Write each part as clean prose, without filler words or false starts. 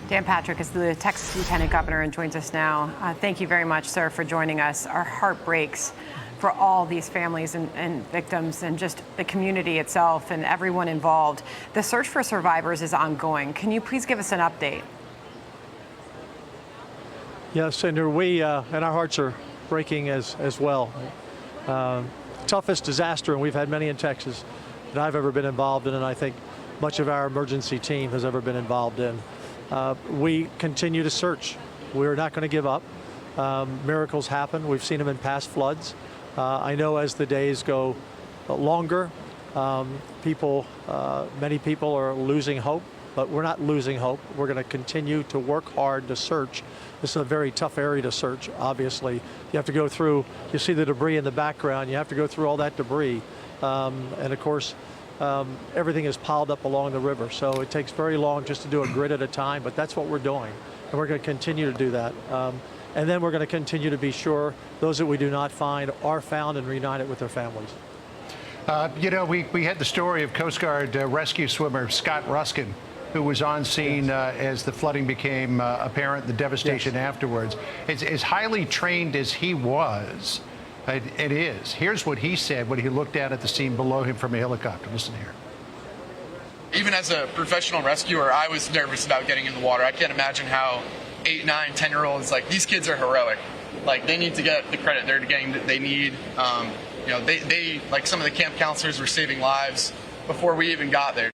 Dan Patrick is the Texas Lieutenant Governor and joins us now. Thank you very much, sir, for joining us. Our heart breaks for all these families and victims and just the community itself and everyone involved. The search for survivors is ongoing. Can you please give us an update? Yes, Senator, we and our hearts are breaking as well. Toughest disaster, and we've had many in Texas, that I've ever been involved in, and I think much of our emergency team has ever been involved in. We continue to search. We're not going to give up. Miracles happen. We've seen them in past floods. I know as the days go longer, many people are losing hope, but we're not losing hope. We're going to continue to work hard to search. This is a very tough area to search, obviously. You have to go through, you see the debris in the background, you have to go through all that debris. And of course, everything is piled up along the river. So it takes very long just to do a grid at a time, but that's what we're doing. And we're going to continue to do that. And then we're going to continue to be sure those that we do not find are found and reunited with their families. You know, we had the story of Coast Guard rescue swimmer Scott Ruskin, who was on scene as the flooding became apparent, the devastation afterwards. As highly trained as he was, it is. Here's what he said when he looked out at the scene below him from a helicopter. Listen here. Even as a professional rescuer, I was nervous about getting in the water. I can't imagine how 8, 9, 10-year-olds, like, these kids are heroic. Like, they need to get the credit they're getting that they need. You know, they, like some of the camp counselors, were saving lives before we even got there.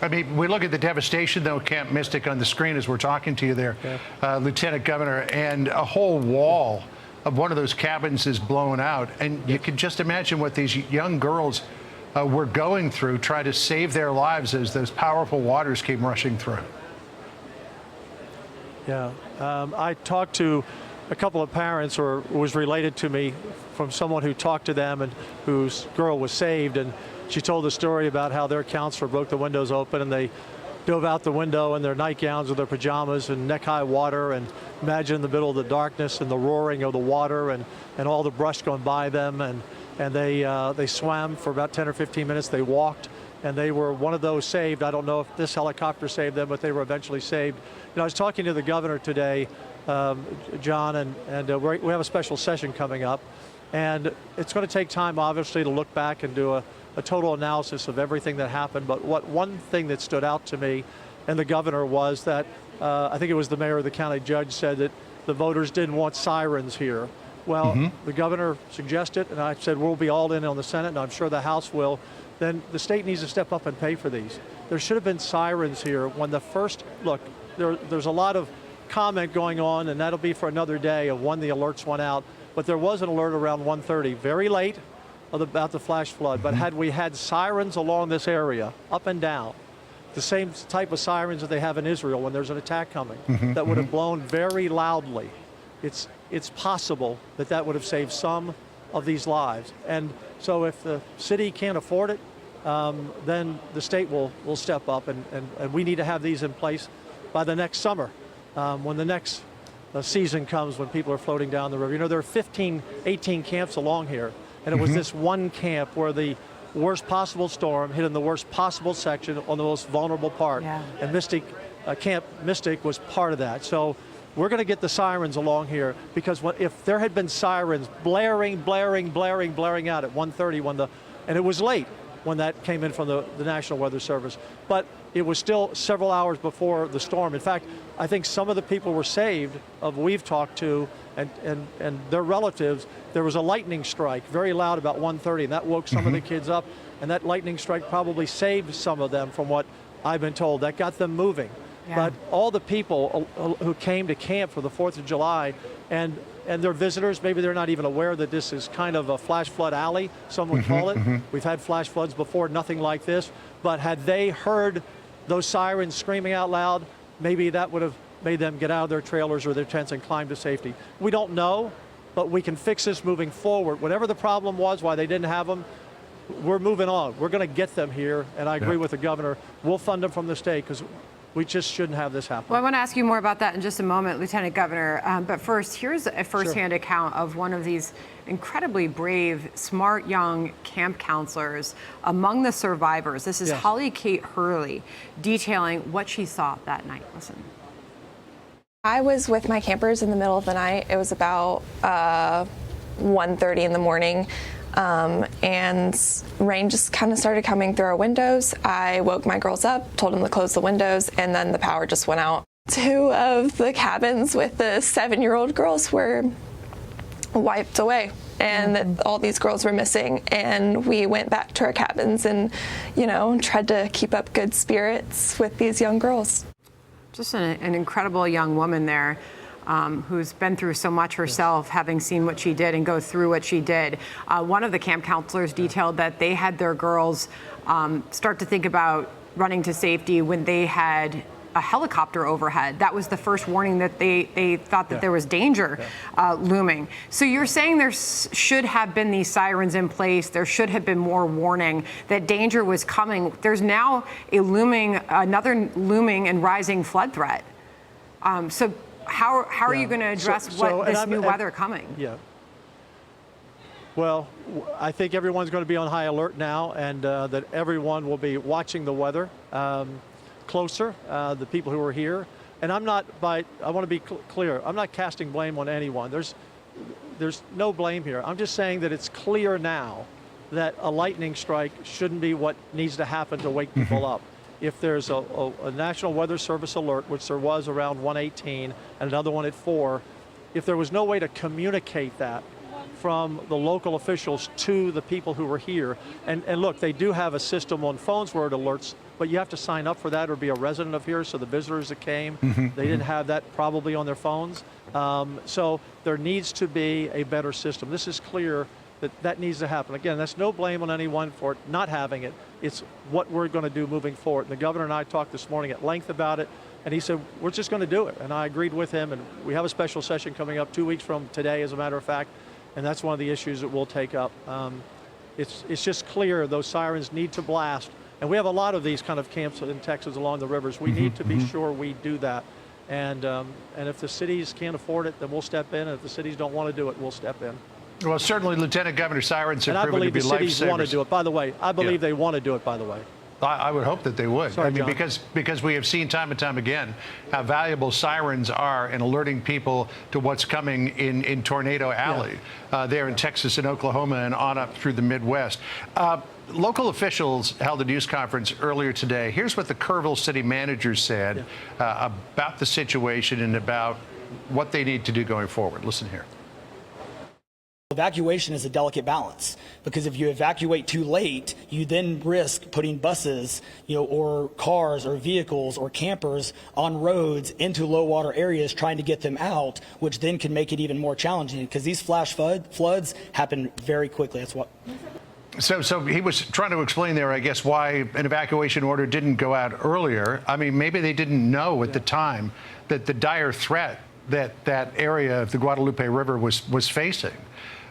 I mean, we look at the devastation, though, Camp Mystic on the screen as we're talking to you there, Lieutenant Governor, and a whole wall of one of those cabins is blown out. And you can just imagine what these young girls were going through, trying to save their lives as those powerful waters came rushing through. Yeah, I talked to a couple of parents, or was related to me from someone who talked to them and whose girl was saved, and she told the story about how their counselor broke the windows open and they dove out the window in their nightgowns or their pajamas and neck-high water, and imagine in the middle of the darkness and the roaring of the water and all the brush going by them, and they swam for about 10 or 15 minutes. They walked, and they were one of those saved. I don't know if this helicopter saved them, but they were eventually saved. You know, I was talking to the governor today, John, and we have a special session coming up, and it's going to take time, obviously, to look back and do a total analysis of everything that happened. But one thing that stood out to me and the governor was that I think it was the mayor of the county judge said that the voters didn't want sirens here. Well, the governor suggested, and I said we'll be all in on the Senate, and I'm sure the House will. Then the state needs to step up and pay for these. There should have been sirens here when the first, look, there's a lot of comment going on, and that'll be for another day of when the alerts went out. But there was an alert around 1:30, very late, about the flash flood. But had we had sirens along this area, up and down, the same type of sirens that they have in Israel when there's an attack coming, that would have blown very loudly, it's possible that would have saved some of these lives. And so if the city can't afford it, then the state will step up, and we need to have these in place by the next summer, when the next season comes, when people are floating down the river. You know, there are 15, 18 camps along here, and it was this one camp where the worst possible storm hit in the worst possible section on the most vulnerable part. And Camp Mystic was part of that. So we're going to get the sirens along here, because if there had been sirens blaring out at 1:30 and it was late when that came in from the National Weather Service, but it was still several hours before the storm. In fact, I think some of the people were saved we've talked to and their relatives. There was a lightning strike, very loud, about 1:30, and that woke some of the kids up, and that lightning strike probably saved some of them, from what I've been told. That got them moving. But all the people who came to camp for the 4th of July, and they're visitors, maybe they're not even aware that this is kind of a flash flood alley, some would call it. We've had flash floods before, nothing like this. But had they heard those sirens screaming out loud, maybe that would have made them get out of their trailers or their tents and climb to safety. We don't know, but we can fix this moving forward. Whatever the problem was, why they didn't have them, we're moving on. We're going to get them here, and I agree with the governor. We'll fund them from the state, because we just shouldn't have this happen. Well, I want to ask you more about that in just a moment, Lieutenant Governor. But first, here's a firsthand account of one of these incredibly brave, smart, young camp counselors among the survivors. This is Holly Kate Hurley detailing what she saw that night. Listen. I was with my campers in the middle of the night. It was about 1:30 in the morning, and rain just kind of started coming through our windows. I woke my girls up, told them to close the windows, and then the power just went out. 2 of the cabins with the 7-year-old girls were wiped away, and all these girls were missing. And we went back to our cabins and, tried to keep up good spirits with these young girls. Just an incredible young woman there, who's been through so much herself, having seen what she did and go through what she did. One of the camp counselors detailed that they had their girls start to think about running to safety when they had a helicopter overhead. That was the first warning that they thought that there was danger looming. So you're saying there should have been these sirens in place. There should have been more warning that danger was coming. There's now another looming and rising flood threat. So how are you going to address this new weather coming? Yeah. Well, I think everyone's going to be on high alert now, and that everyone will be watching the weather closer, the people who are here. And I want to be clear, I'm not casting blame on anyone. There's no blame here. I'm just saying that it's clear now that a lightning strike shouldn't be what needs to happen to wake people up. If there's a National Weather Service alert, which there was around 1:18 and another one at 4, if there was no way to communicate that from the local officials to the people who were here, and look, they do have a system on phones where it alerts, but you have to sign up for that or be a resident of here. So the visitors that came, they didn't have that probably on their phones. So there needs to be a better system. This is clear that needs to happen. Again, that's no blame on anyone for not having it. It's what we're going to do moving forward. And the governor and I talked this morning at length about it, and he said, we're just going to do it. And I agreed with him, and we have a special session coming up 2 weeks from today, as a matter of fact, and that's one of the issues that we'll take up. It's just clear those sirens need to blast. And we have a lot of these kind of camps in Texas along the rivers. We need to be sure we do that. And if the cities can't afford it, then we'll step in. And if the cities don't want to do it, we'll step in. Well, certainly Lieutenant Governor sirens have proven to be lifesavers. And I believe the cities want to do it, by the way. I believe they want to do it, by the way. I would hope that they would. Sorry, I mean, John. because we have seen time and time again how valuable sirens are in alerting people to what's coming in Tornado Alley there in Texas and Oklahoma and on up through the Midwest. Local officials held a news conference earlier today. Here's what the Kerrville city manager said about the situation and about what they need to do going forward. Listen here. Evacuation is a delicate balance, because if you evacuate too late, you then risk putting buses, or cars or vehicles or campers on roads into low water areas trying to get them out, which then can make it even more challenging, because these flash floods happen very quickly. That's what. So he was trying to explain there, I guess, why an evacuation order didn't go out earlier. I mean, maybe they didn't know at the time that the dire threat that area of the Guadalupe River was facing.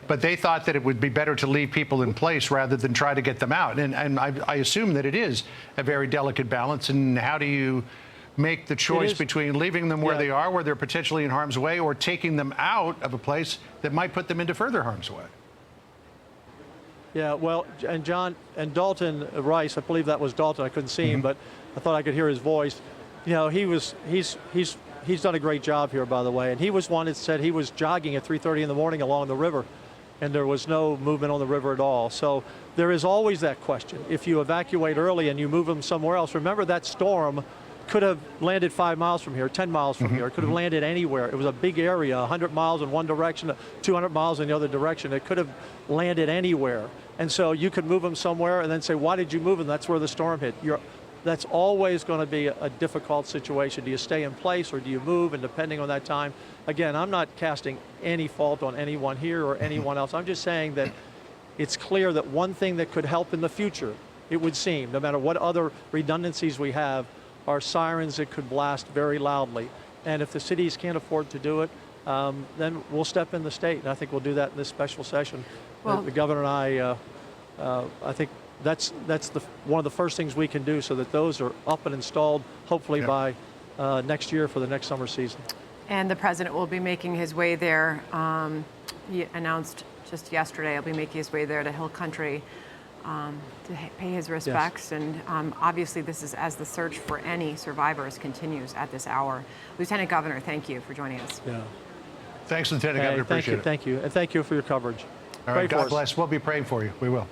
But they thought that it would be better to leave people in place rather than try to get them out. And I assume that it is a very delicate balance. And how do you make the choice between leaving them where they are, where they're potentially in harm's way, or taking them out of a place that might put them into further harm's way? Yeah, well, and John and Dalton Rice, I believe that was Dalton. I couldn't see him, but I thought I could hear his voice. He's done a great job here, by the way. And he was one that said he was jogging at 3:30 in the morning along the river, and there was no movement on the river at all. So there is always that question. If you evacuate early and you move them somewhere else, remember that storm could have landed 5 miles from here, 10 miles from here. It could have landed anywhere. It was a big area, 100 miles in one direction, 200 miles in the other direction. It could have landed anywhere. And so you could move them somewhere and then say, why did you move them? That's where the storm hit. That's always going to be a difficult situation. Do you stay in place or do you move? And depending on that time, again, I'm not casting any fault on anyone here or anyone else. I'm just saying that it's clear that one thing that could help in the future, it would seem, no matter what other redundancies we have, are sirens that could blast very loudly. And if the cities can't afford to do it, then we'll step in the state. And I think we'll do that in this special session. Well, the governor and I think that's one of the first things we can do, so that those are up and installed, hopefully by next year for the next summer season. And the president will be making his way there. He announced just yesterday he'll be making his way there to Hill Country pay his respects. And obviously, this is as the search for any survivors continues at this hour. Lieutenant Governor, thank you for joining us. Yeah. Thanks, Lieutenant Governor. Hey, Appreciate it. thank you, and thank you for your coverage. All Pray right, for God us. bless. We'll be praying for you. We will.